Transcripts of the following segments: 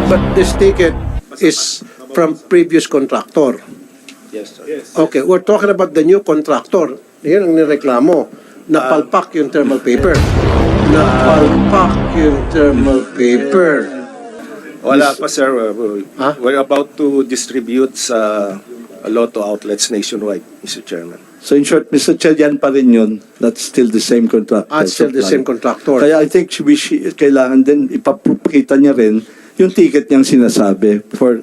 But this ticket is from previous contractor. Yes, sir. Yes. Okay, we're talking about the new contractor. Yan ang nireklamo. Napalpak yung thermal paper. Napalpak yung thermal paper. Wala pa, sir. Huh? We're about to distribute sa lotto outlets nationwide, Mr. Chairman. So in short, Mr. Chair, yan pa rin yun. That's still the same contractor. Still the same contractor. Kaya I think kailangan din ipapakita niya rin yung ticket niyang sinasabi for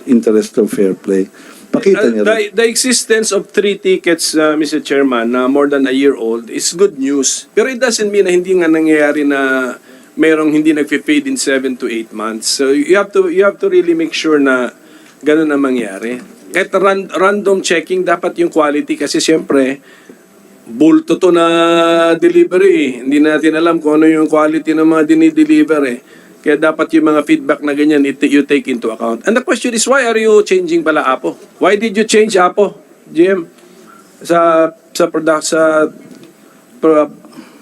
interest of fair play. Pakita niya rin. The existence of 3 tickets, Mr. Chairman, na more than a year old is good news. Pero it doesn't mean na hindi nga nangyayari na mayroong hindi nagpe-paid in 7 to 8 months. So you have to really make sure na ganun na mangyari. Kahit random checking, dapat yung quality kasi siyempre, bulto to na delivery. Hindi natin alam kung ano yung quality ng mga dinideliver eh. Kaya dapat yung mga feedback na ganyan, you take into account. And the question is, why are you changing pala Apo? Why did you change Apo, GM? Sa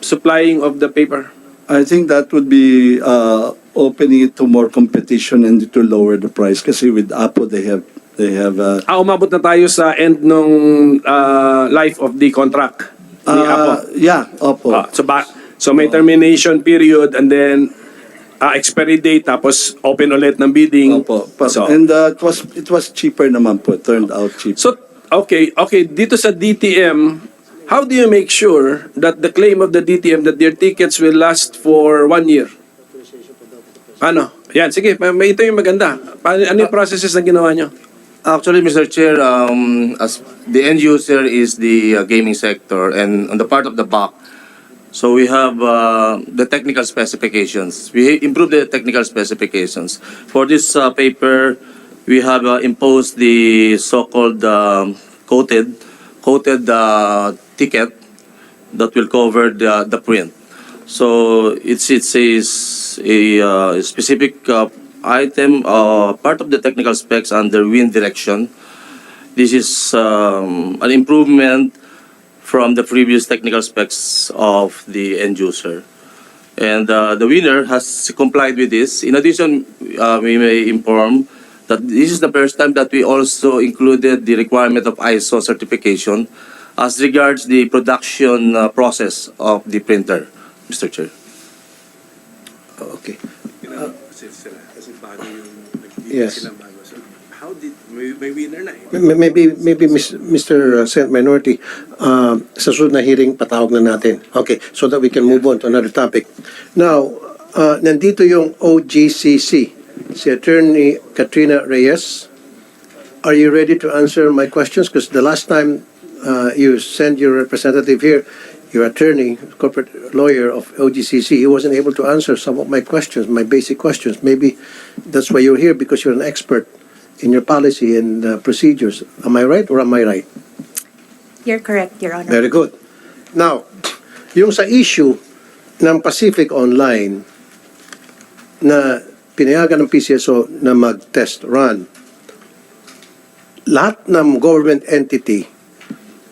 supplying of the paper? I think that would be opening it to more competition and to lower the price. Kasi with Apo, they have Umabot na tayo sa end nung life of the contract ni Apo. yeah, Opo. So may termination period and then expiry date tapos open ulit ng bidding. Opo. So, And it was cheaper naman po. It turned out cheaper. so okay, dito sa DTM, how do you make sure that the claim of the DTM that their tickets will last for 1 year? Ano? Yan, sige, ito yung maganda. Ano yung processes na ginawa nyo? Actually, Mr. Chair, as the end user is the gaming sector, and on the part of the back, so we have the technical specifications. We improved the technical specifications. For this paper, we have imposed the so-called coated ticket that will cover the print. So it's a specific item, part of the technical specs under wind direction. This is an improvement from the previous technical specs of the end user. And the winner has complied with this. In addition, we may inform that this is the first time that we also included the requirement of ISO certification as regards the production process of the printer, Mr. Chair. Okay. Yes. Yes. How did may winner na eh? Maybe Mr. Senate Minority, sa susunod na hearing, patawag na natin. Okay, so that we can move on to another topic. Now, nandito yung OGCC, si Attorney Katrina Reyes. Are you ready to answer my questions? Because the last time you sent your representative here, your attorney, corporate lawyer of OGCC, he wasn't able to answer some of my questions, my basic questions. Maybe that's why you're here, because you're an expert in your policy and procedures. Am I right or am I right? You're correct, Your Honor. Very good. Now, yung sa issue ng Pacific Online na pinayagan ng PCSO na mag-test run, lahat ng government entity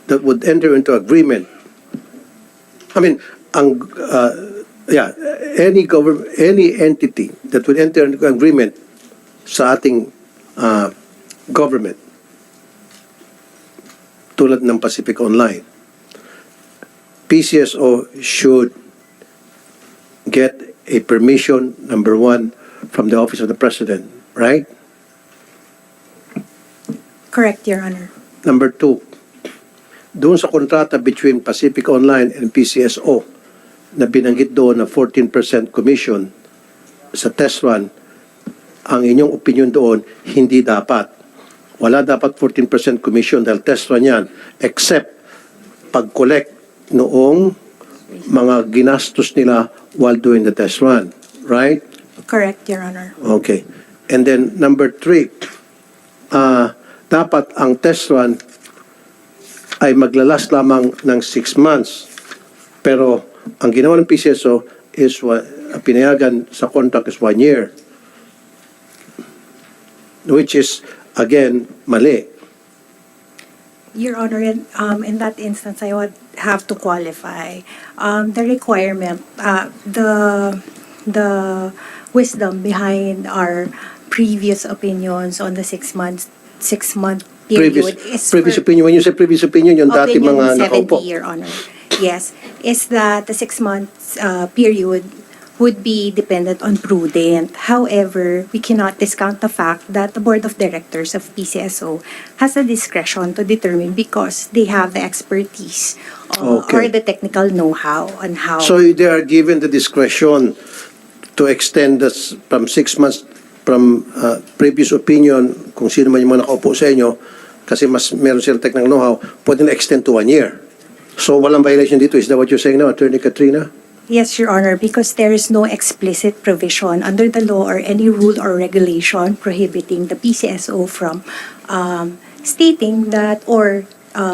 that would enter into agreement, any entity that would enter into agreement sa ating government, tulad ng Pacific Online, PCSO should get a permission, number 1, from the Office of the President, right? Correct, Your Honor. Number 2, doon sa kontrata between Pacific Online and PCSO na binanggit doon na 14% commission sa test run, ang inyong opinion doon, hindi dapat. Wala dapat 14% commission dahil test run yan, except pag-collect noong mga ginastos nila while doing the test run. Right? Correct, Your Honor. Okay. And then number 3, dapat ang test run ay maglalas lamang ng 6 months. Pero ang ginawa ng PCSO is pinayagan sa contract is 1 year. Which is, again, mali. Your Honor, in that instance, I would have to qualify the requirement, the wisdom behind our previous opinions on the 6 month period Previous opinion. When you say previous opinion, yung dati opinion mga 70, nakaupo. Your Honor. Yes, is that the 6 months period would be dependent on prudent. However, we cannot discount the fact that the Board of Directors of PCSO has the discretion to determine because they have the expertise or Okay. the technical know-how on how. So they are given the discretion to extend this from 6 months from previous opinion, kung sino man yung mga nakaupo sa inyo, kasi mas meron silang technical know-how, pwede na extend to 1 year. So walang violation dito. Is that what you're saying now, Attorney Katrina? Yes, Your Honor, because there is no explicit provision under the law or any rule or regulation prohibiting the PCSO from stating that or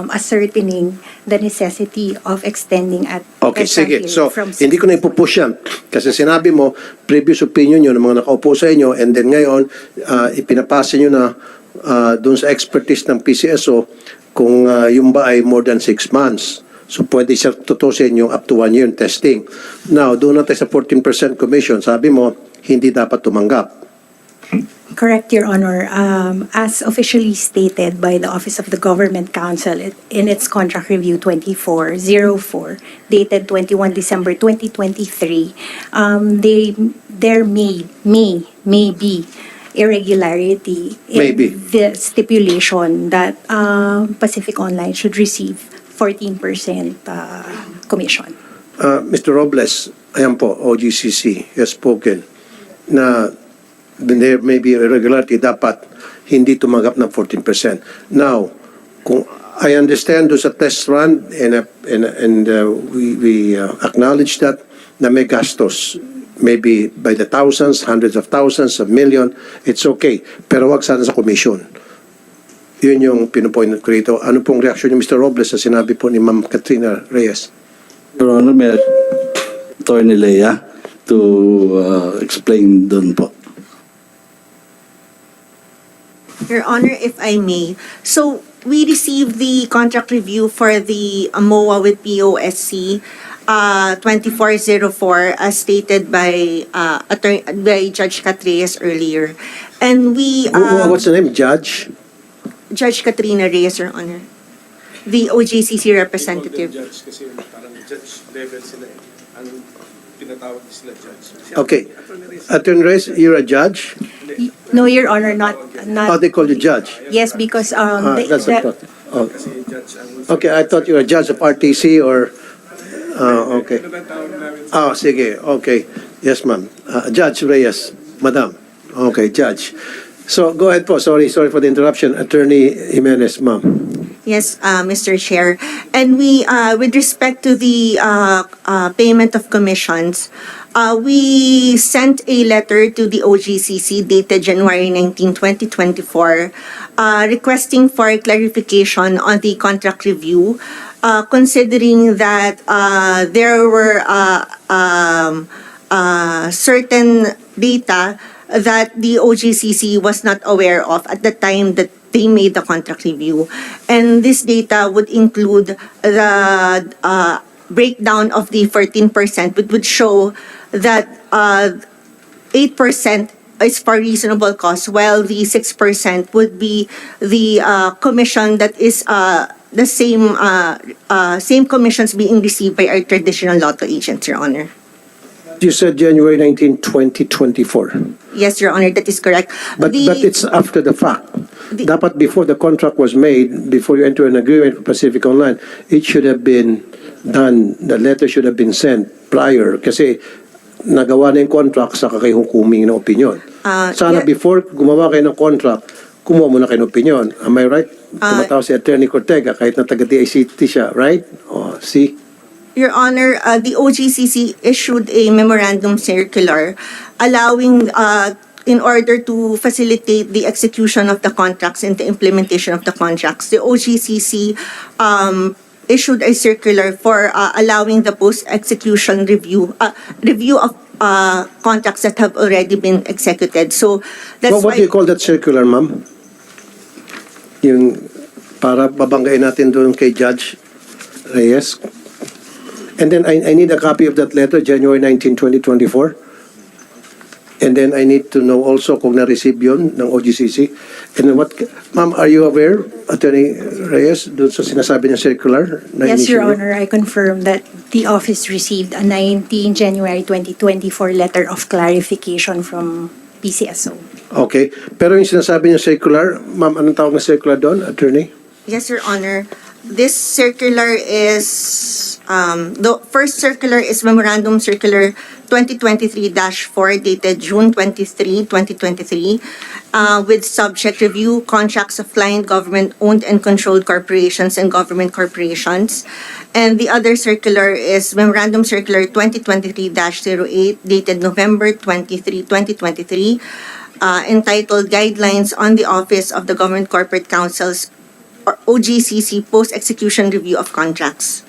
ascertaining the necessity of extending at Okay, extra sige. period So, from hindi ko na ipupush yan. Kasi sinabi mo, previous opinion yun ng mga nakaupo sa inyo, and then ngayon, ipinapasa nyo na dun sa expertise ng PCSO kung yung ba ay more than 6 months. So, pwede siya tutusin yung up to 1 year testing. Now, doon natin sa 14% commission, sabi mo, hindi dapat tumanggap. Correct, Your Honor. As officially stated by the Office of the Government Counsel in its Contract Review 2404, dated 21 December 2023, there may be irregularity Maybe. in the stipulation that Pacific Online should receive 14% commission. Mr. Robles, ayan po, OGCC, has spoken na there may be irregularity, dapat hindi tumanggap ng 14%. Now, kung I understand doon sa test run and we acknowledge that na may gastos, maybe by the thousands, hundreds of thousands, a million, it's okay. Pero wag sana sa commission. Yun yung pinupoint ko rito. Ano pong reaction ni Mr. Robles sa sinabi po ni Ma'am Katrina Reyes? Your Honor, may Attorney Lea to explain doon po. Your Honor, if I may. So, we received the contract review for the MOA with POSC 2404 as stated by Judge Catrias earlier. And we... What's the name? Judge? Judge Katrina Reyes, Your Honor. The OJCC representative. Judge kasi parang judge level sila eh. Ang tinatawag sila judge. Okay. Attorney Reyes, you're a judge? No, Your Honor, not. How they call you judge? Yes, because That's a thought. Oh. Okay, I thought you were a judge of RTC or... okay. Oh, sige. Okay. Yes, ma'am. Judge Reyes, madam. Okay, judge. So, go ahead po. Sorry for the interruption. Attorney Jimenez, ma'am. Yes, Mr. Chair. And we, with respect to the payment of commissions, we sent a letter to the OGCC dated January 19, 2024, requesting for clarification on the contract review, considering that there were certain data that the OGCC was not aware of at the time that they made the contract review. And this data would include the breakdown of the 14%, which would show that 8% is for reasonable cost, while the 6% would be the commission that is the same commissions being received by our traditional lotto agents, Your Honor. You said January 19, 2024. Yes, Your Honor, that is correct. But it's after the fact. Dapat before the contract was made, before you enter an agreement with Pacific Online, it should have been done, the letter should have been sent prior kasi nagawa na yung contract sa kayo hukuming ng opinion. Sana before gumawa kayo ng contract, kumuha muna kayo ng opinion. Am I right? Tumatawa si Attorney Cortega kahit na taga-DICT siya, right? Oh, see? Your Honor, the OGCC issued a memorandum circular allowing, in order to facilitate the execution of the contracts and the implementation of the contracts, the OGCC issued a circular for allowing the post-execution review of contracts that have already been executed. So that's What do you call that circular, ma'am? Yung para babanggain natin doon kay Judge Reyes. And then I need a copy of that letter, January 19, 2024. And then I need to know also kung na-receive yun ng OGCC. And what, ma'am, are you aware, Attorney Reyes, doon sa sinasabi ng circular? Na Yes, Your initially? Honor, I confirm that the office received a 19 January 2024 letter of clarification from PCSO. Okay. Pero yung sinasabi ng circular, ma'am, anong tawag na circular doon, Attorney? Yes, Your Honor. This circular is, the first circular is Memorandum Circular 2023-4 dated June 23, 2023, with subject review contracts of client government-owned and controlled corporations and government corporations. And the other circular is Memorandum Circular 2023-08 dated November 23, 2023, entitled Guidelines on the Office of the Government Corporate Council's or OGCC Post-Execution Review of Contracts.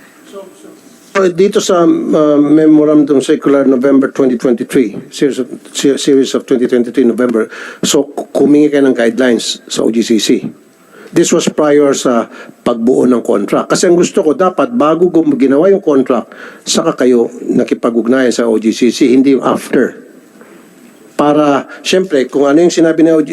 So, dito sa Memorandum Circular November 2023, series of 2023 November, so kumingi kayo ng guidelines sa OGCC. This was prior sa pagbuo ng contract. Kasi ang gusto ko, dapat bago ginawa yung contract, saka kayo nakipag-ugnayan sa OGCC, hindi yung after. Para, syempre, kung ano yung sinabi niyo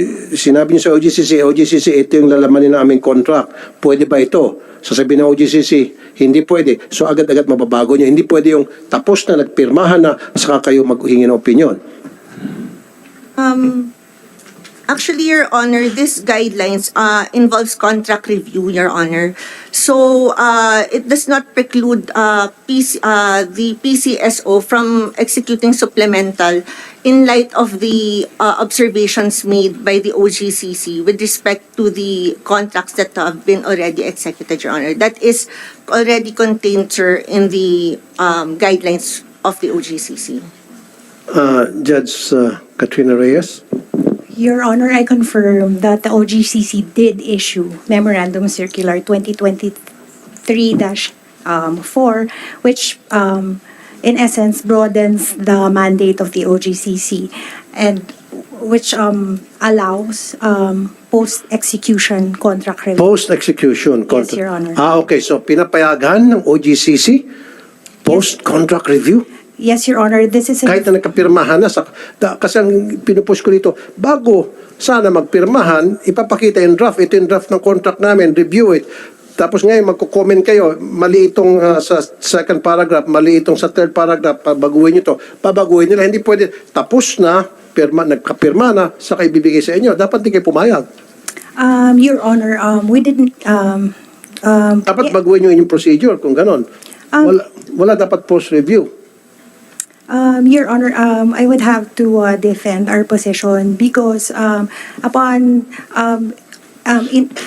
sa OGCC, ito yung lalamanin na aming contract. Pwede ba ito? Sasabihin ng OGCC, hindi pwede. So, agad-agad mababago niyo. Hindi pwede yung tapos na, nagpirmahan na, saka kayo maghingi ng opinion. Actually, Your Honor, this guidelines involves contract review, Your Honor. So, it does not preclude the PCSO from executing supplemental in light of the observations made by the OGCC with respect to the contracts that have been already executed, Your Honor. That is already contained, sir, in the guidelines of the OGCC. Judge Katrina Reyes? Your Honor, I confirm that the OGCC did issue Memorandum Circular 2023-4, which in essence broadens the mandate of the OGCC and which allows post-execution contract review. Post-execution contract. Yes, Your Honor. Okay. So, pinapayagan ng OGCC post-contract review? Yes, Your Honor, this is Kahit na nagkapirmahan na, kasi ang pinupush ko dito, bago sana magpirmahan, ipapakita yung draft. Ito yung draft ng contract namin, review it. Tapos ngayon, magko-comment kayo, mali itong sa second paragraph, mali itong sa third paragraph, pabaguhin nyo to. Pabaguhin nila, hindi pwede. Tapos na, nagkapirma na, saka ibibigay sa inyo. Dapat di kayo pumayag. Your Honor, we didn't... Dapat baguhin nyo yung procedure, kung ganon. Wala dapat post-review. Your Honor, I would have to defend our position because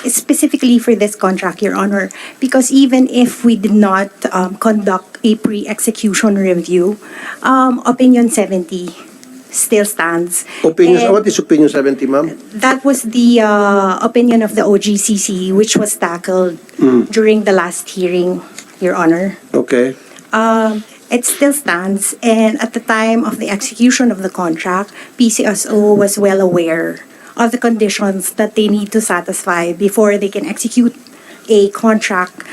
specifically for this contract, Your Honor, because even if we did not conduct a pre-execution review, Opinion 70 still stands. Opinion, what is Opinion 70, ma'am? That was the opinion of the OGCC, which was tackled during the last hearing, Your Honor. Okay. It still stands, and at the time of the execution of the contract, PCSO was well aware of the conditions that they need to satisfy before they can execute a contract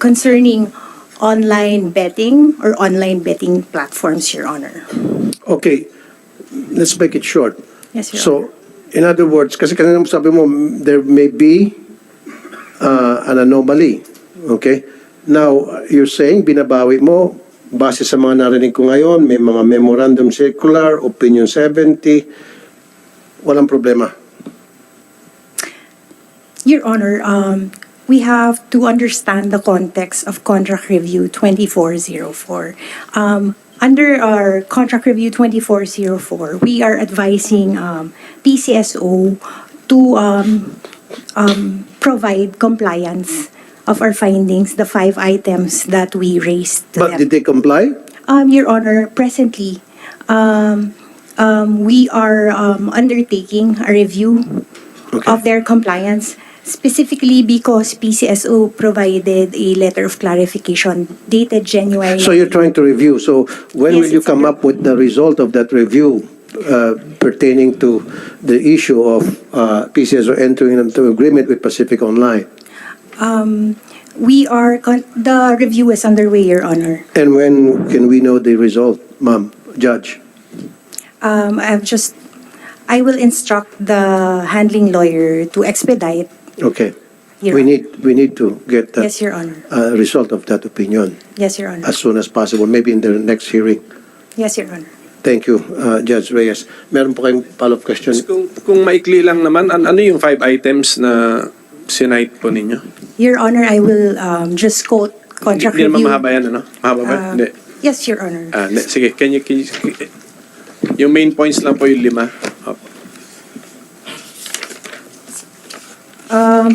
concerning online betting or online betting platforms, Your Honor. Okay. Let's make it short. Yes, Your So, Honor. in other words, kasi kanina sabi mo, there may be an anomaly. Okay? Now, you're saying, binabawi mo, base sa mga narinig ko ngayon, may mga memorandum circular, opinion 70, walang problema. Your Honor, we have to understand the context of Contract Review 2404. Under our Contract Review 2404, we are advising PCSO to provide compliance of our findings, the 5 items that we raised to But them. did they comply? Your Honor, presently, we are undertaking a review of their compliance, specifically because PCSO provided a letter of clarification dated January. So you're trying to review. So when Yes, will you it's come under- up with the result of that review pertaining to the issue of PCSO entering into agreement with Pacific Online? The review is underway, Your Honor. And when can we know the result, ma'am, judge? I will instruct the handling lawyer to expedite. Okay. Your We need to get that Yes, Your Honor. result of that opinion Yes, Your Honor. as soon as possible, maybe in the next hearing. Yes, Your Honor. Thank you, Judge Reyes. Meron po kayong follow-up question? Kung maikli lang naman, ano yung 5 items na sinight po ninyo? Your Honor, I will just quote contract Hindi naman review. mahaba yan, ano? Mahaba ba? Hindi. Yes, Your Honor. Hindi. Sige, can you, yung main points lang po yung 5. Opo.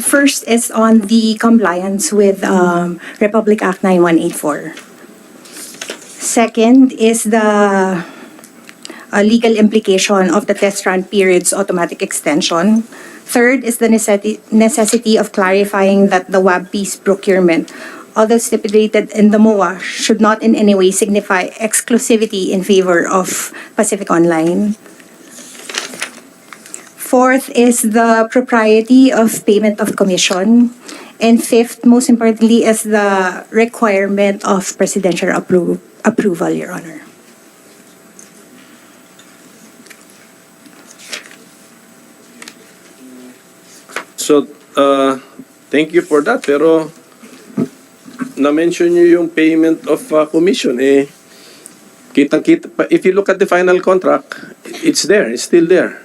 First is on the compliance with Republic Act 9184. Second is the legal implication of the test run period's automatic extension. Third is the necessity of clarifying that the WAB piece procurement, although stipulated in the MOA, should not in any way signify exclusivity in favor of Pacific Online. Fourth is the propriety of payment of commission. And fifth, most importantly, is the requirement of presidential approval, Your Honor. So, thank you for that. Pero, na-mention nyo yung payment of commission. Kitang-kita. If you look at the final contract, it's there. It's still there.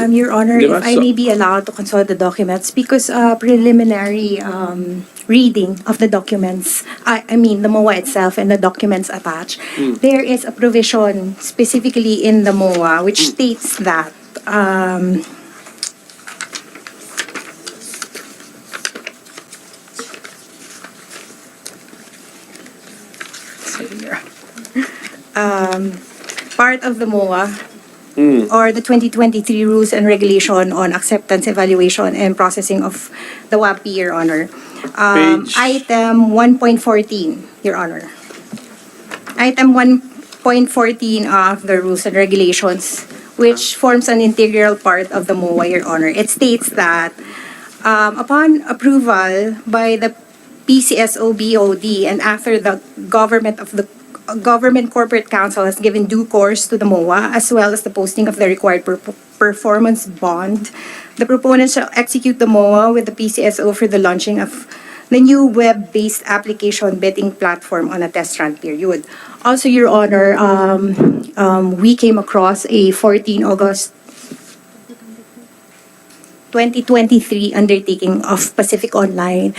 Your Honor, Di ba? if I may be allowed to consult the documents, because preliminary reading of the documents, I mean the MOA itself and the documents attached, there is a provision specifically in the MOA which states that part of the MOA or the 2023 Rules and Regulation on Acceptance, Evaluation, and Processing of the WAPI, Your Honor. Page. Item 1.14, Your Honor. Item 1.14 of the Rules and Regulations, which forms an integral part of the MOA, Your Honor. It states that upon approval by the PCSO BOD and after the Government Corporate Council has given due course to the MOA as well as the posting of the required performance bond, the proponent shall execute the MOA with the PCSO for the launching of the new web-based application bidding platform on a test run period. Also, Your Honor, we came across a 14 August 2023 undertaking of Pacific Online,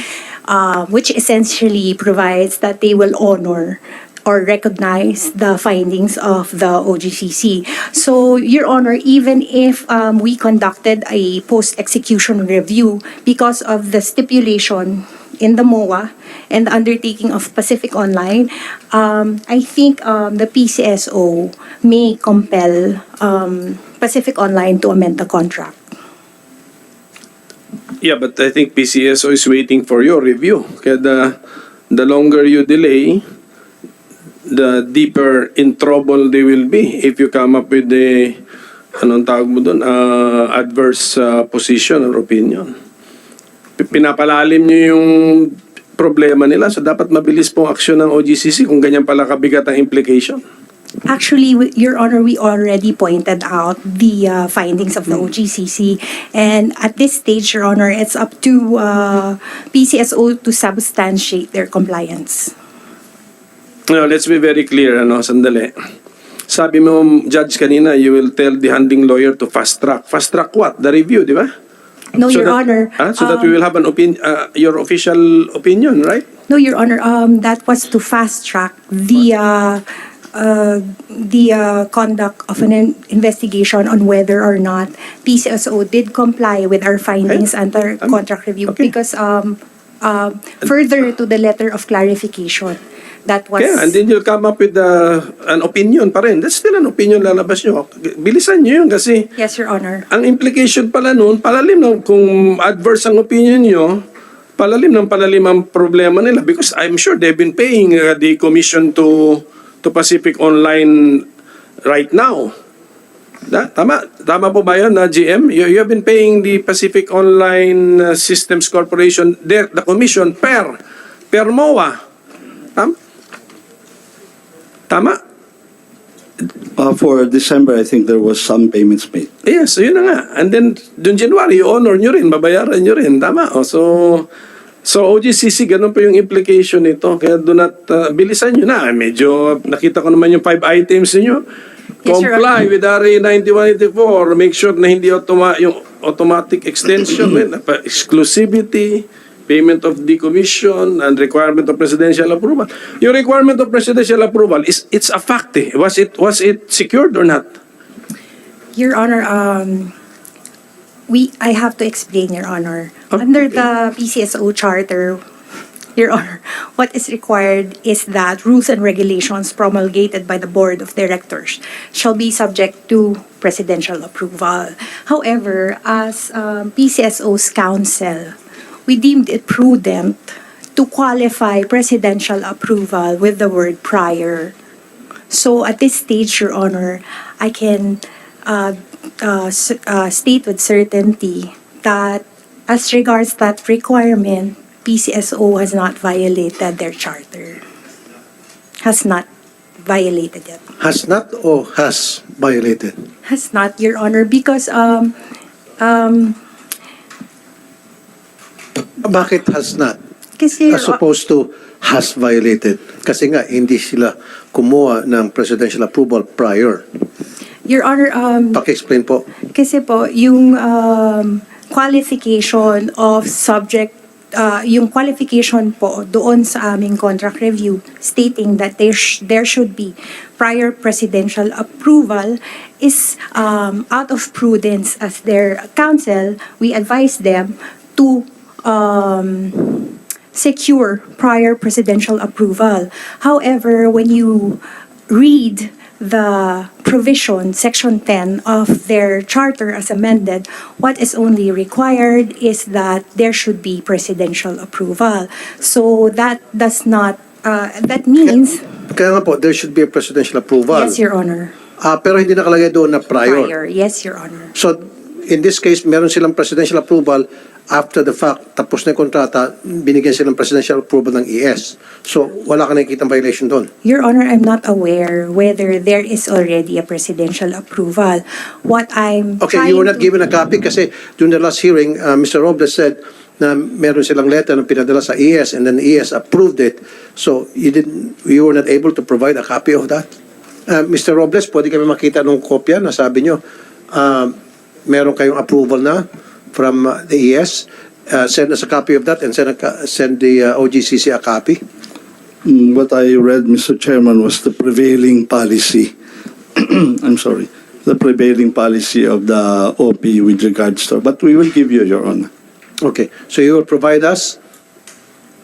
which essentially provides that they will honor or recognize the findings of the OGCC. So, Your Honor, even if we conducted a post-execution review because of the stipulation in the MOA and the undertaking of Pacific Online, I think the PCSO may compel Pacific Online to amend the contract. Yeah, but I think PCSO is waiting for your review. Kaya the longer you delay, the deeper in trouble they will be if you come up with the anong tawag mo doon, adverse position or opinion. Pinapalalim nyo yung problema nila, so dapat mabilis pong aksyon ng OGCC kung ganyan pala kabigat ang implication. Actually, Your Honor, we already pointed out the findings of the OGCC. And at this stage, Your Honor, it's up to PCSO to substantiate their compliance. No, let's be very clear, sandali. Sabi mo, Judge, kanina, you will tell the handling lawyer to fast track. Fast track what? The review, di ba? No, Your Honor. So that we will have an your official opinion, right? No, Your Honor, that was to fast track the conduct of an investigation on whether or not PCSO did comply with our findings under contract review. Okay. Because further to the letter of clarification, that was... Yeah, and then you'll come up with an opinion pa rin. That's still an opinion lalabas nyo. Bilisan nyo yun kasi Yes, Your Honor. ang implication pala nun, palalim ng, kung adverse ang opinion nyo, palalim ang problema nila because I'm sure they've been paying the commission to Pacific Online right now. Tama po ba yun, GM? You have been paying the Pacific Online Systems Corporation the commission per MOA. Tama? For December, I think there was some payments made. Yes, yun na nga. And then, dun January, honor nyo rin, babayaran nyo rin. Tama. So OGCC, ganun pa yung implication nito. Kaya do not, bilisan nyo na. Medyo, nakita ko naman yung 5 items niyo. Yes, Your Comply Honor. with RA 9184. Make sure na hindi yung automatic extension, exclusivity, payment of decommission, and requirement of presidential approval. Yung requirement of presidential approval, it's a fact eh. Was it secured or not? Your Honor, I have to explain, Your Honor. Under the PCSO charter, Your Honor, what is required is that rules and regulations promulgated by the Board of Directors shall be subject to presidential approval. However, as PCSO's counsel, we deemed it prudent to qualify presidential approval with the word prior. So at this stage, Your Honor, I can state with certainty that as regards that requirement, PCSO has not violated their charter. Has not violated it. Has not or has violated? Has not, Your Honor, because Bakit has not? kasi As opposed to has violated. Kasi nga, hindi sila kumuha ng presidential approval prior. Your Honor, Paki-explain po. kasi po yung qualification of subject yung qualification po doon sa aming contract review stating that there should be prior presidential approval is out of prudence as their counsel, we advise them to secure prior presidential approval. However, when you read the provision, Section 10 of their charter as amended, what is only required is that there should be presidential approval. So that does not, that means, Kaya nga po, there should be a presidential approval. yes, Your Honor. Pero hindi nakalagay doon na prior. Prior, yes, Your Honor. So, in this case, meron silang presidential approval. After the fact, tapos na yung kontrata, binigyan silang presidential approval ng ES. So, wala ka nakikitang violation doon. Your Honor, I'm not aware whether there is already a presidential approval. What I'm Okay, trying you were not to- given a copy kasi during the last hearing, Mr. Robles said na meron silang letter na pinadala sa ES and then ES approved it. So, you were not able to provide a copy of that? Mr. Robles, pwede kami makita nung kopya na sabi nyo, meron kayong approval na from the ES. Send us a copy of that and send the OGCC a copy. What I read, Mr. Chairman, was the prevailing policy. I'm sorry. The prevailing policy of the OP with regards to, but we will give you, Your Honor. Okay, so you will provide us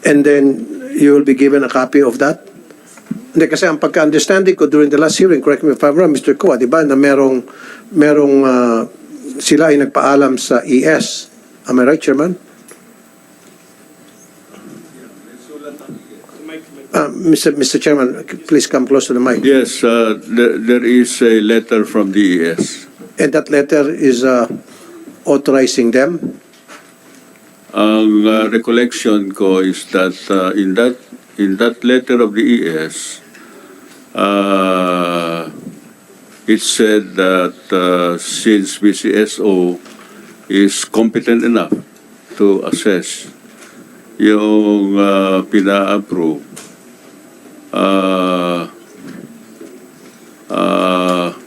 and then you will be given a copy of that? Hindi, kasi ang pagka-understanding ko during the last hearing, correct me if I'm wrong, Mr. Kua, di ba, na merong sila ay nagpaalam sa ES. Am I right, Chairman? Mr. Chairman, please come close to the mic. Yes, there is a letter from the ES. And that letter is authorizing them? Ang recollection ko is that in that letter of the ES, it said that since PCSO is competent enough to assess yung pina-approve,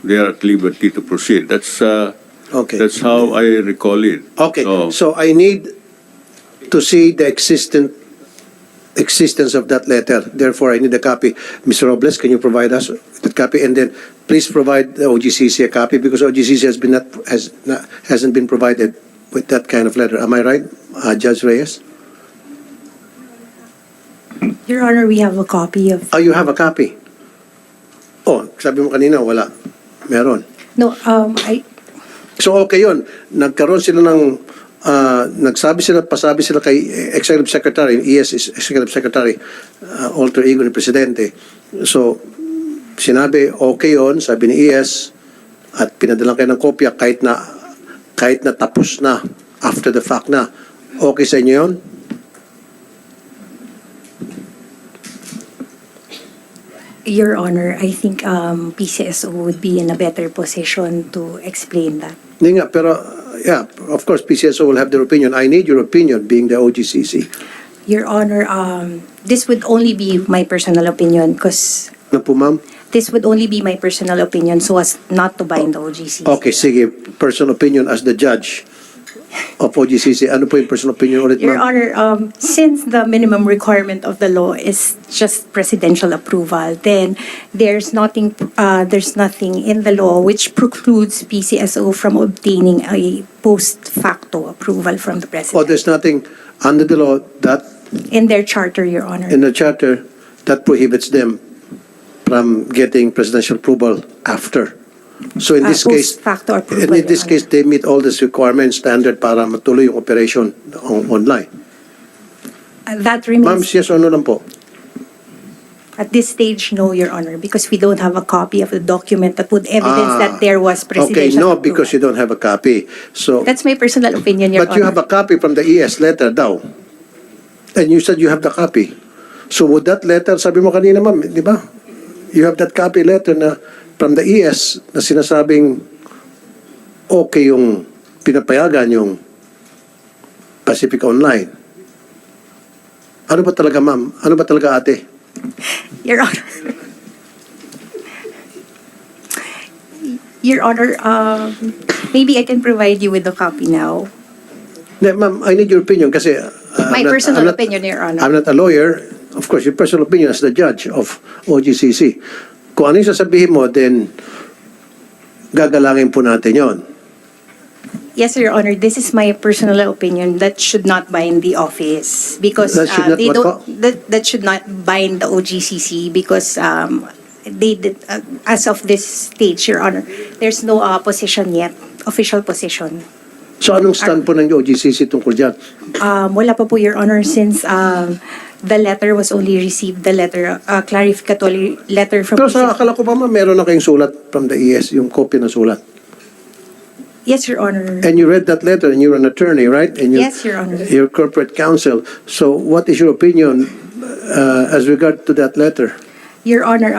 they are at liberty to proceed. Okay. That's how I recall it. Okay, so I need to see the existence of that letter. Therefore, I need a copy. Mr. Robles, can you provide us that copy? And then please provide the OGCC a copy because OGCC hasn't been provided with that kind of letter. Am I right, Judge Reyes? Your Honor, we have a copy of... Oh, you have a copy? Oh, sabi mo kanina, wala. Meron. No, So okay yun. Nagkaroon sila ng, pasabi sila kay Executive Secretary, ES is Executive Secretary, alter ego ni Presidente. So, sinabi, okay yun, sabi ni ES, at pinadalan kayo ng kopya kahit na tapos na, after the fact na. Okay sa inyo yun? Your Honor, I think PCSO would be in a better position to explain that. Hindi nga, pero yeah, of course, PCSO will have their opinion. I need your opinion being the OGCC. Your Honor, this would only be my personal opinion because Ano po, ma'am? this would only be my personal opinion so as not to bind the OGCC. Okay, sige. Personal opinion as the judge of OGCC. Ano po yung personal opinion ulit, Your ma'am? Honor, since the minimum requirement of the law is just presidential approval, then there's nothing in the law which precludes PCSO from obtaining a post facto approval from the Oh, president there's nothing under the law that, in their charter, Your Honor. in the charter, that prohibits them from getting presidential approval after. So in this case, post facto approval, in this Your case, they meet all these requirements standard para matuloy yung operation online. That Ma'am, remains yes or no lang po? at this stage, no, Your Honor, because we don't have a copy of the document that would evidence that there was presidential Okay, no, approval. because you don't have a copy. So, That's my personal opinion, Your but you have Honor. a copy from the ES letter daw. And you said you have the copy. So would that letter, sabi mo kanina, ma'am, di ba? You have that copy letter na from the ES na sinasabing okay yung pinapayagan yung Pacific Online. Ano ba talaga, ma'am? Ano ba talaga, ate? Your Honor. Your Honor, maybe I can provide you with the copy now. Hindi, ma'am, I need your opinion kasi My personal opinion, Your Honor. I'm not a lawyer. Of course, your personal opinion as the judge of OGCC. Kung ano yung sasabihin mo, then gagalangin po natin yon. Yes, Your Honor, this is my personal opinion. That should not bind the office because That should not they what don't. po? That should not bind the OGCC because they did, as of this stage, Your Honor, there's no position yet, official position. So anong stand po ng OGCC tungkol dyan? Wala pa po, Your Honor, since the letter was only received, the letter, clarificatory letter from... Pero sa akala ko pa, ma'am, meron na kayong sulat from the ES, yung copy ng sulat. Yes, Your Honor. And you read that letter and you're an attorney, right? And you, Yes, Your Honor. You're corporate counsel. So what is your opinion as regard to that letter? Your Honor,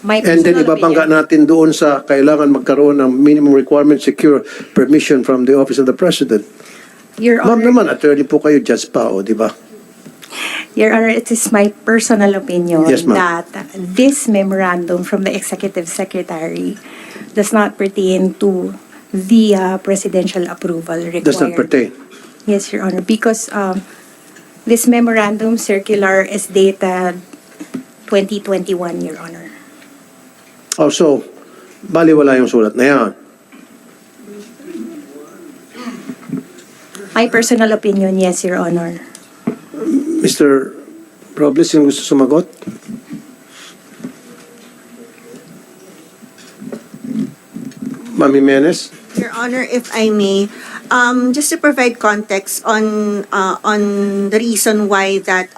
my And then personal ibabangga opinion... natin doon sa kailangan magkaroon ng minimum requirement secure permission from the Office of the President. Your Ma'am Honor, naman, attorney po kayo, judge pa, o, di ba? Your Honor, it is my personal opinion Yes, ma'am. that this memorandum from the Executive Secretary does not pertain to the presidential approval required. Does not pertain. Yes, Your Honor, because this memorandum circular is dated 2021, Your Honor. Also, baliwala yung sulat na yan. My personal opinion, yes, Your Honor. Mr. Robles, yung gusto sumagot? Ma'am Jimenez? Your Honor, if I may, just to provide context on the reason why that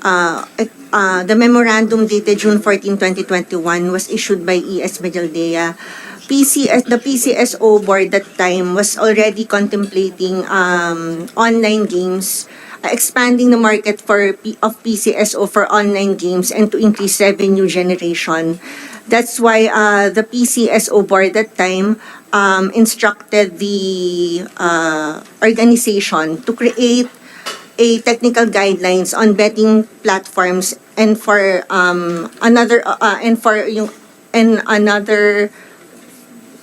the memorandum dated June 14, 2021 was issued by ES Medialdea. The PCSO board that time was already contemplating online games, expanding the market of PCSO for online games and to increase revenue generation. That's why the PCSO board that time instructed the organization to create a technical guidelines on betting platforms and for another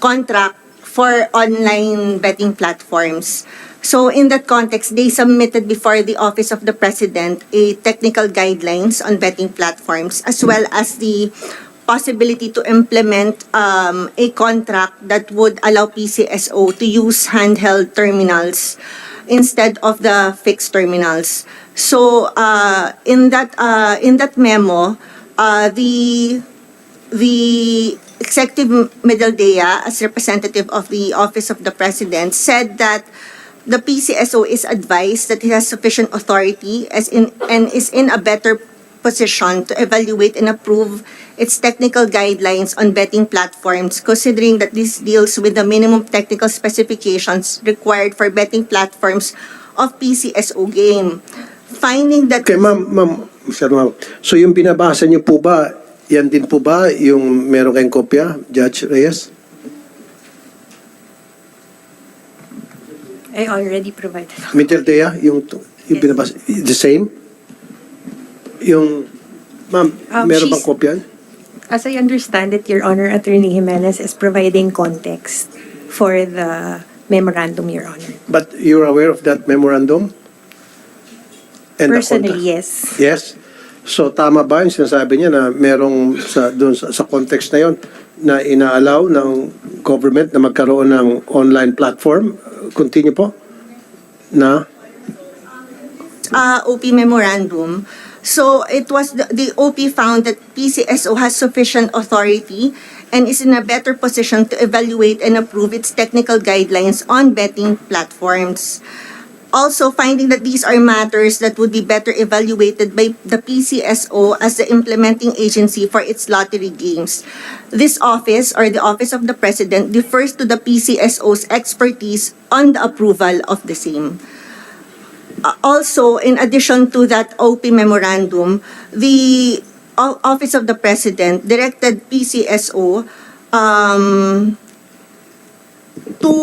contract for online betting platforms. So in that context, they submitted before the Office of the President a technical guidelines on betting platforms as well as the possibility to implement a contract that would allow PCSO to use handheld terminals instead of the fixed terminals. So in that memo, the Executive Medialdea, as representative of the Office of the President, said that the PCSO is advised that it has sufficient authority and is in a better position to evaluate and approve its technical guidelines on betting platforms, considering that this deals with the minimum technical specifications required for betting platforms of PCSO game. Finding that... Okay, ma'am, Sir, ma'am. So yung binabasa niyo po ba Yan din po ba yung meron kayong kopya, Judge Reyes? I already provided. Middle Dea, yung binabasa, the same? Yung, ma'am, meron bang she's- kopya? As I understand it, Your Honor, Attorney Jimenez is providing context for the memorandum, Your Honor. But you're aware of that memorandum? And the Personally, context? yes. Yes. So tama ba yung sinasabi niya na merong sa context na yon na inaalaw ng government na magkaroon ng online platform? Continue po. Na? OP memorandum. So it was the OP found that PCSO has sufficient authority and is in a better position to evaluate and approve its technical guidelines on betting platforms. Also, finding that these are matters that would be better evaluated by the PCSO as the implementing agency for its lottery games. This office, or the Office of the President, defers to the PCSO's expertise on the approval of the same. Also, in addition to that OP memorandum, the Office of the President directed PCSO to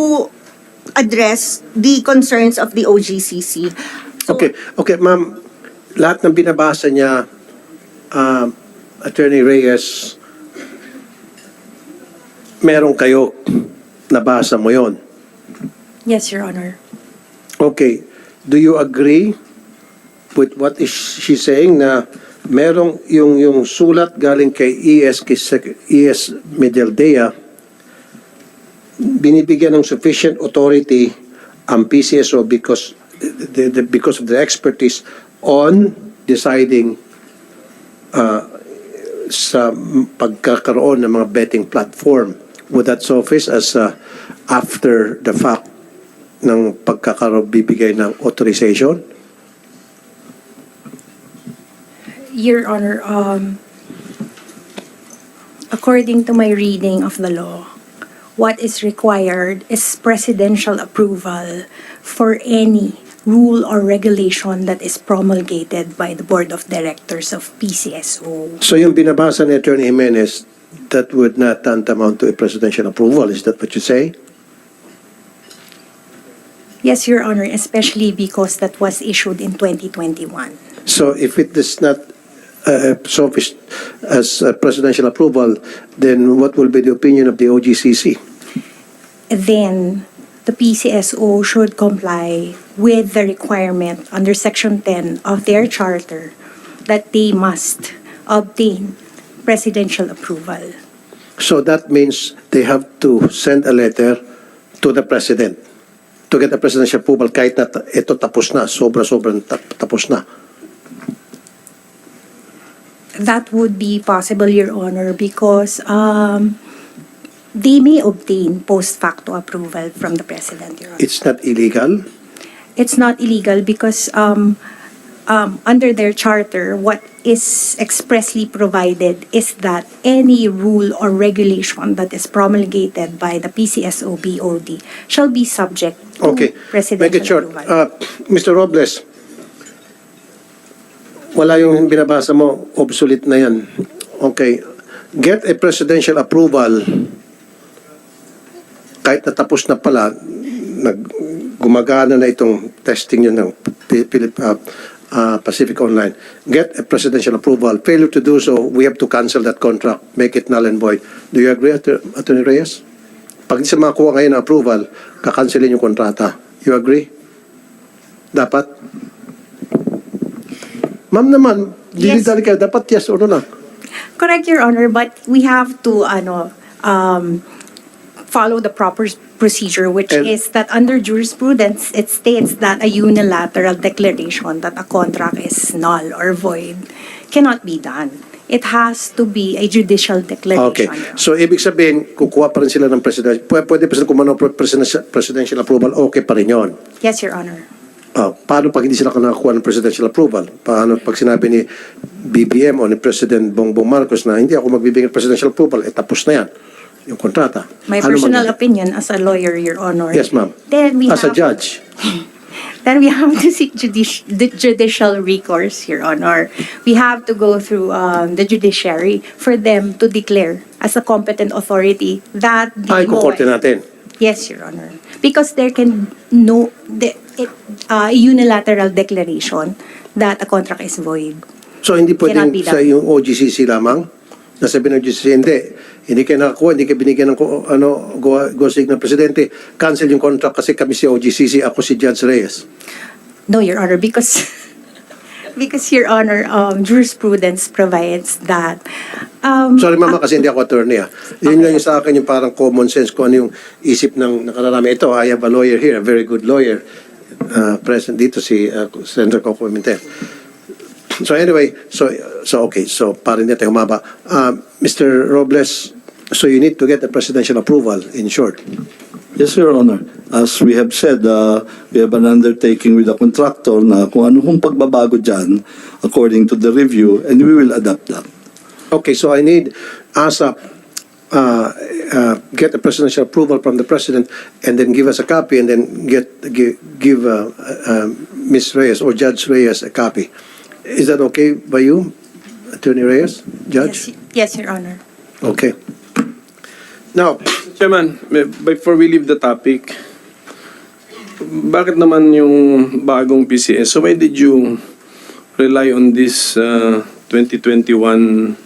address the concerns of the OGCC. So, Okay, ma'am. Lahat ng binabasa niya, Attorney Reyes, meron kayo, nabasa mo yon. Yes, Your Honor. Okay. Do you agree with what is she saying na merong yung sulat galing kay ES Medialdea, binibigyan ng sufficient authority ang PCSO because of the expertise on deciding sa pagkakaroon ng mga betting platform. Would that suffice as after the fact ng pagkakaroon bibigay ng authorization? Your Honor, according to my reading of the law, what is required is presidential approval for any rule or regulation that is promulgated by the Board of Directors of PCSO. So yung binabasa ni Attorney Jimenez, that would not tantamount to a presidential approval. Is that what you say? Yes, Your Honor, especially because that was issued in 2021. So if it does not suffice as presidential approval, then what will be the opinion of the OGCC? Then the PCSO should comply with the requirement under Section 10 of their charter that they must obtain presidential approval. So that means they have to send a letter to the president to get a presidential approval kahit na ito tapos na, sobrang tapos na. That would be possible, Your Honor, because they may obtain post facto approval from the President, Your Honor. It's not illegal. It's not illegal because under their charter, what is expressly provided is that any rule or regulation that is promulgated by the PCSO BOD shall be subject to Okay, presidential make it short. approval. Mr. Robles, wala yung binabasa mo, obsolete na yan. Okay, get a presidential approval kahit natapos na pala, gumagana na itong testing yun ng Pacific Online. Get a presidential approval. Failure to do so, we have to cancel that contract, make it null and void. Do you agree, Attorney Reyes? Pag di sa makakuha ngayon ng approval, kakancelin yung kontrata. You agree? Dapat? Ma'am naman, Yes. dilidali kayo. Dapat yes or no lang. Correct, Your Honor, but we have to follow the proper procedure, which And- is that under jurisprudence, it states that a unilateral declaration that a contract is null or void cannot be done. It has to be a judicial declaration. Okay. Your Honor. So, ibig sabihin, kukuha pa rin sila ng presidential. Pwede pa sila kumano presidential approval, okay pa rin yun. Yes, Your Honor. Paano pag hindi sila nakakuha ng presidential approval? Paano pag sinabi ni BBM o ni President Bongbong Marcos na hindi ako magbibigay ng presidential approval, tapos na yan, yung kontrata. My Ano personal mangyayari? opinion as a lawyer, Your Honor. Yes, ma'am. Then we As a have- judge. then we have to seek judicial recourse, Your Honor. We have to go through the judiciary for them to declare as a competent authority that the Ay, kukorte natin. Yes, Your Honor. Because there can no unilateral declaration that a contract is void. So hindi pwedeng Cannot be sa done. yung OGCC lamang? Nasabi ng OGCC, hindi kayo nakakuha, hindi kayo binigyan ng go-sig ng presidente. Cancel yung contract kasi kami si OGCC, ako si Judge Reyes. No, Your Honor, because Your Honor, jurisprudence provides that. Sorry mama kasi hindi ako attorney. Yun lang yung sa akin yung parang common sense kung ano yung isip ng nakararami. Ito, I have a lawyer here, a very good lawyer, present dito si Senator Coco Pimentel. So anyway, so okay, so parang hindi tayo humaba. Mr. Robles, so you need to get the presidential approval, in short. Yes, Your Honor. As we have said, we have an undertaking with the contractor na kung ano kung pagbabago dyan according to the review, and we will adapt that. Okay, so I need ASAP get the presidential approval from the president and then give us a copy and then give Ms. Reyes or Judge Reyes a copy. Is that okay by you, Attorney Reyes, Judge? Yes, Your Honor. Okay. Now, Chairman, before we leave the topic, bakit naman yung bagong PCSO, why did you rely on this 2021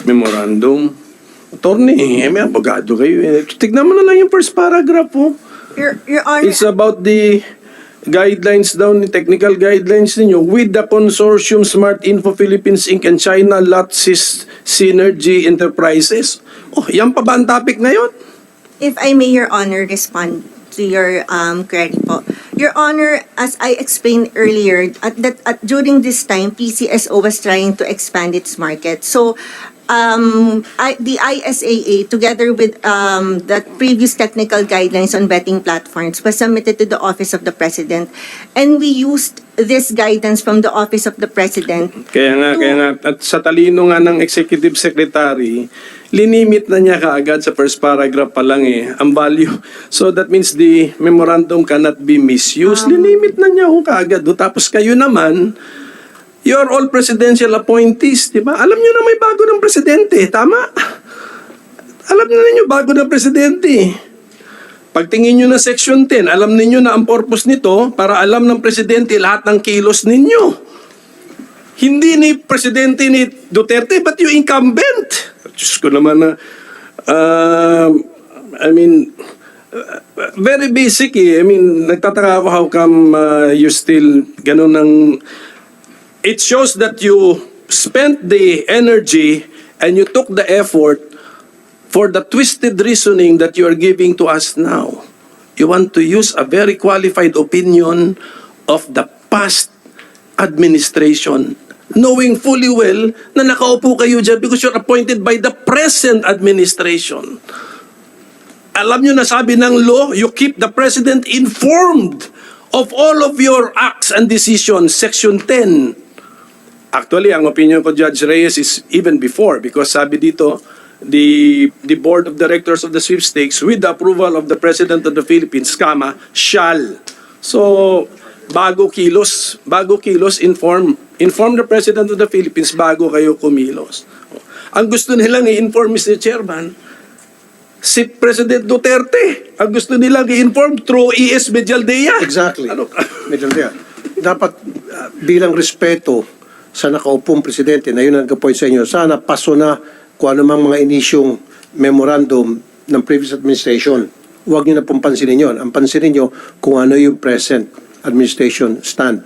memorandum? Attorney, may abogado kayo. Tignan mo na lang yung first paragraph po. Your Honor, It's about the guidelines daw, ni technical guidelines ninyo with the consortium Smart Info Philippines Inc. and China Latsis Synergy Enterprises. Oh, yan pa ba ang topic ngayon? if I may, Your Honor, respond to your query po. Your Honor, as I explained earlier, during this time, PCSO was trying to expand its market. So, the ISAA, together with the previous technical guidelines on betting platforms, was submitted to the Office of the President, and we used this guidance from the Office of the President. Kaya nga, at sa talino nga ng Executive Secretary, linimit na niya kaagad sa first paragraph pa lang ang value. So that means the memorandum cannot be misused. Linimit na niya kaagad. Tapos kayo naman, you are all presidential appointees, di ba? Alam niyo na may bago ng presidente, tama? Alam niyo na ninyo bago ng presidente. Pagtingin niyo na Section 10, alam niyo na ang purpose nito para alam ng presidente lahat ng kilos ninyo. Hindi ni presidente ni Duterte, but yung incumbent. Diyos ko naman na, very basic nagtataka ako how come you still ganun ng. It shows that you spent the energy and you took the effort for the twisted reasoning that you are giving to us now. You want to use a very qualified opinion of the past administration, knowing fully well na nakaupo kayo dyan because you're appointed by the present administration. Alam nyo na sabi ng law, you keep the president informed of all of your acts and decisions, Section 10. Actually, ang opinion ko, Judge Reyes, is even before because sabi dito, the board of directors of the sweepstakes with the approval of the President of the Philippines, shall. So, bago kilos, inform the President of the Philippines bago kayo kumilos. Ang gusto nilang i-inform, Mr. Chairman, si President Duterte. Ang gusto nilang i-inform through ES Medialdea. exactly. Medialdea. Dapat bilang respeto sa nakaupong presidente na yun ang nagka-point sa inyo, sana paso na kung ano mang mga inisyong memorandum ng previous administration. Huwag nyo na pong pansinin yun. Ang pansinin nyo kung ano yung present administration stand.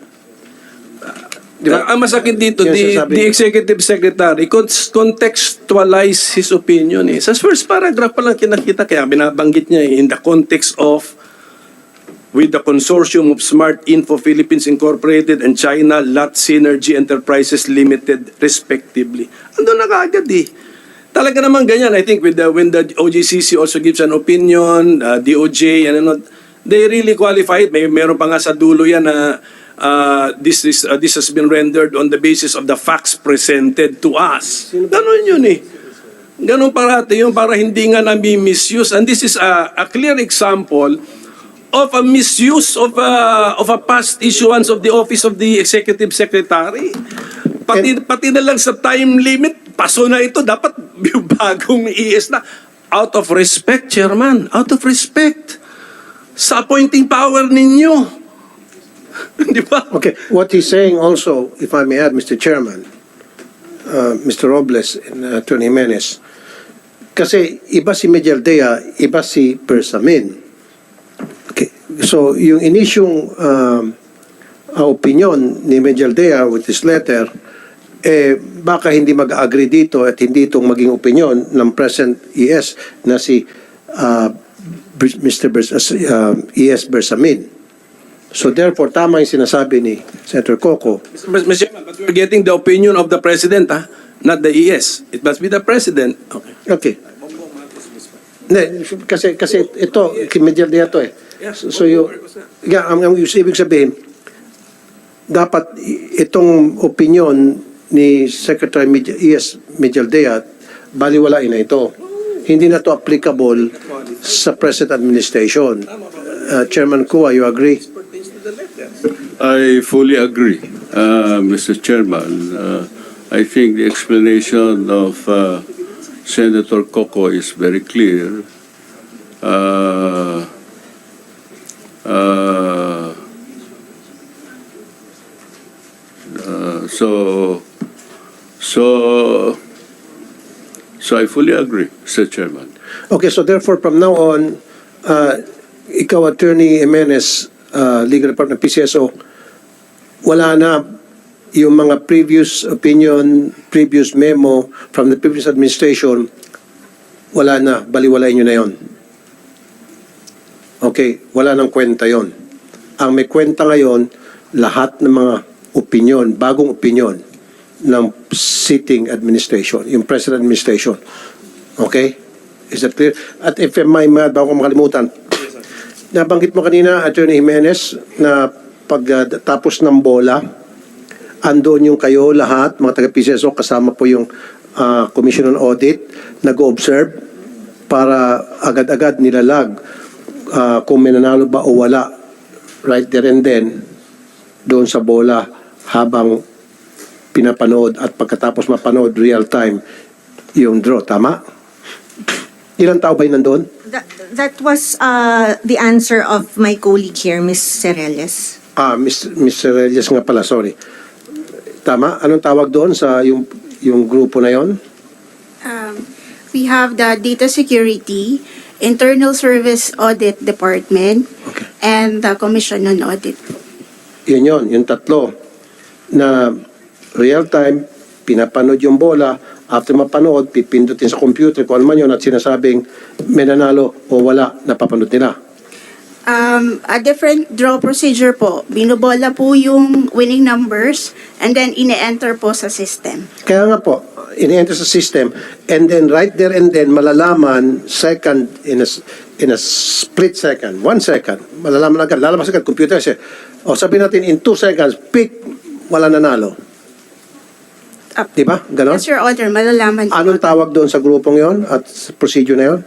Di ba? Ang masakit dito, Yan sinasabi the niyo. Executive Secretary contextualize his opinion. Sa first paragraph pa lang kinakita, kaya binabanggit niya in the context of with the consortium of Smart Info Philippines Incorporated and China Lot Synergy Enterprises Limited respectively. Ando na kaagad Talaga naman ganyan. I think when the OGCC also gives an opinion, DOJ, they really qualified. Meron pa nga sa dulo yan na this has been rendered on the basis of the facts presented to us. Ganon yun Ganon parati yun para hindi nga nami-misuse. And this is a clear example of a misuse of a past issuance of the office of the executive secretary. Pati na lang sa time limit, paso na ito, dapat yung bagong ES na. Out of respect, Chairman, out of respect sa appointing power ninyo. Di ba? Okay, what he's saying also, if I may add, Mr. Chairman, Mr. Robles and Attorney Jimenez, kasi iba si Medialdea, iba si Bersamin. Okay, so yung inisyong opinion ni Medialdea with this letter, baka hindi mag-agree dito at hindi itong maging opinion ng present ES na si ES Bersamin. So therefore, tama yung sinasabi ni Senator Coco. Mr. Chairman, but we're getting the opinion of the President, not the ES. It must be the President. Okay. Okay. Hindi, kasi ito, Medialdea ito eh. So yung, ang ibig sabihin, dapat itong opinion ni Secretary ES Medialdea, baliwalain na ito. Hindi na to applicable sa present administration. Chairman Kua, you agree? I fully agree, Mr. Chairman. I think the explanation of Senator Coco is very clear. So I fully agree, Mr. Chairman. Okay, so therefore, from now on, ikaw, Attorney Jimenez, Legal Department ng PCSO, wala na yung mga previous opinion, previous memo from the previous administration, wala na, baliwalain nyo na yon. Okay, wala nang kwenta yon. Ang may kwenta ngayon, lahat ng mga opinion, bagong opinion ng sitting administration, yung present administration. Okay? Is that clear? At if may bago ko makalimutan, nabanggit mo kanina, Attorney Jimenez, na pagtapos ng bola, andon yung kayo lahat, mga taga-PCSO, kasama po yung Commission on Audit, nag-observe para agad-agad nilalag kung may nanalo ba o wala right there and then doon sa bola habang pinapanood at pagkatapos mapanood real time yung draw. Tama? Ilang tao ba yun nandun? That was the answer of my colleague here, Ms. Cereles. Mr. Reyes nga pala, sorry. Tama? Anong tawag doon sa yung grupo na yon? We have the Data Security, Internal Service Audit Department, and the Commission on Audit. Yun, yung tatlo. Na real time, pinapanood yung bola, after mapanood, pipindutin sa computer kung ano man yun at sinasabing may nanalo o wala, napapanood nila. A different draw procedure po. Binubola po yung winning numbers and then ine-enter po sa system. Kaya nga po, ini-enter sa system and then right there and then malalaman second in a split second, 1 second, malalaman agad, lalabas agad computer siya. O sabihin natin in 2 seconds, pick, wala nanalo. Diba? Ganon? Yes, Your Honor, malalaman. Anong tawag doon sa grupong yon at sa procedure na yon?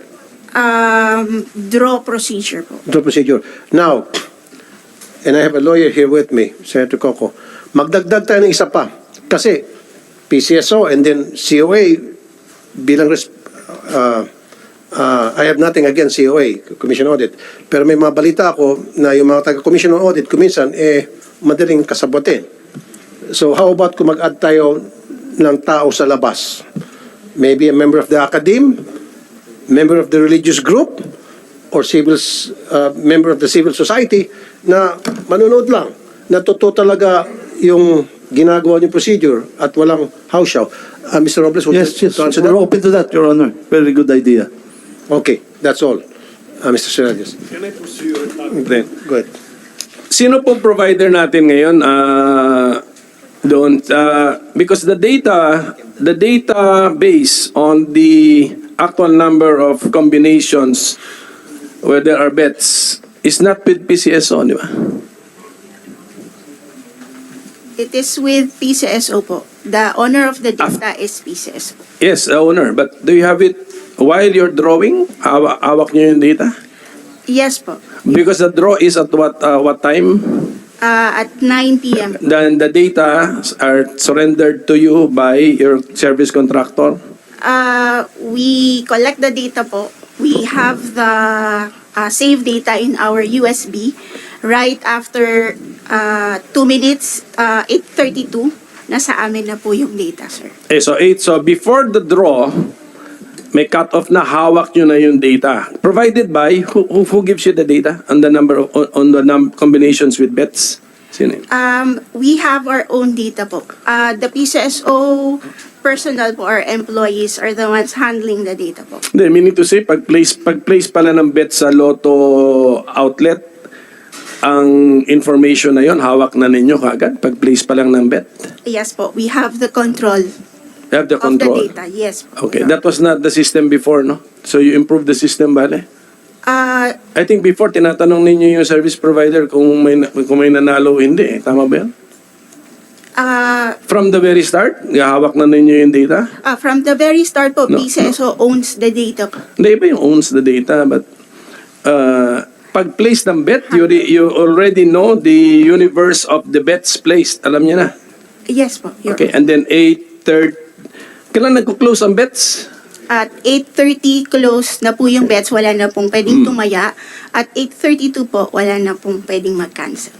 Draw procedure po. Draw procedure. Now, and I have a lawyer here with me, Senator Coco, magdagdag tayo ng isa pa. Kasi PCSO and then COA bilang I have nothing against COA, Commission Audit. Pero may mga balita ako na yung mga taga-Commission on Audit, kuminsan, madaling kasabotin. So how about kung mag-add tayo ng tao sa labas? Maybe a member of the academe, member of the religious group, or member of the civil society na manunod lang. Natuto talaga yung ginagawa niyong procedure at walang house show. Mr. Robles, would Yes, you yes. answer We're that? open to that, Your Honor. Very good idea. Okay, that's all. Mr. Serradius. Can I pursue your topic then? Go ahead. Sino pong provider natin ngayon doon? Because the database on the actual number of combinations where there are bets is not with PCSO, di ba? It is with PCSO po. The owner of the data is PCSO. Yes, the owner. But do you have it while you're drawing? Hawak niyo yung data? Yes po. Because the draw is at what time? At 9 p.m. Then the data are surrendered to you by your service contractor? We collect the data po. We have the save data in our USB right after 2 minutes, 8:32, nasa amin na po yung data, sir. So before the draw, may cut-off na, hawak nyo na yung data. Provided by, who gives you the data on the number of, on the combinations with bets? Sino yun? We have our own data po. The PCSO personnel po, our employees, are the ones handling the data po. Hindi, meaning to say, pag-place pala ng bet sa Lotto outlet, ang information na yon hawak na ninyo kaagad? Pag-place pa lang ng bet? Yes po, we have the control You have the control? of the data. Yes po. Okay, that was not the system before, no? So you improved the system, bale? I think before, tinatanong ninyo yung service provider kung may nanalo o hindi. Tama ba yan? From the very start, hawak na ninyo yung data? From the very start po, No, PCSO owns the data po. Hindi, iba yung owns the data, but pag-place ng bet, you already know the universe of the bets placed. Alam niya na. Yes po. Okay, and then 8:30. Kailan nagko-close ang bets? At 8:30 close na po yung bets, wala na pong pwedeng tumaya. At 8:32 po, wala na pong pwedeng mag-cancel.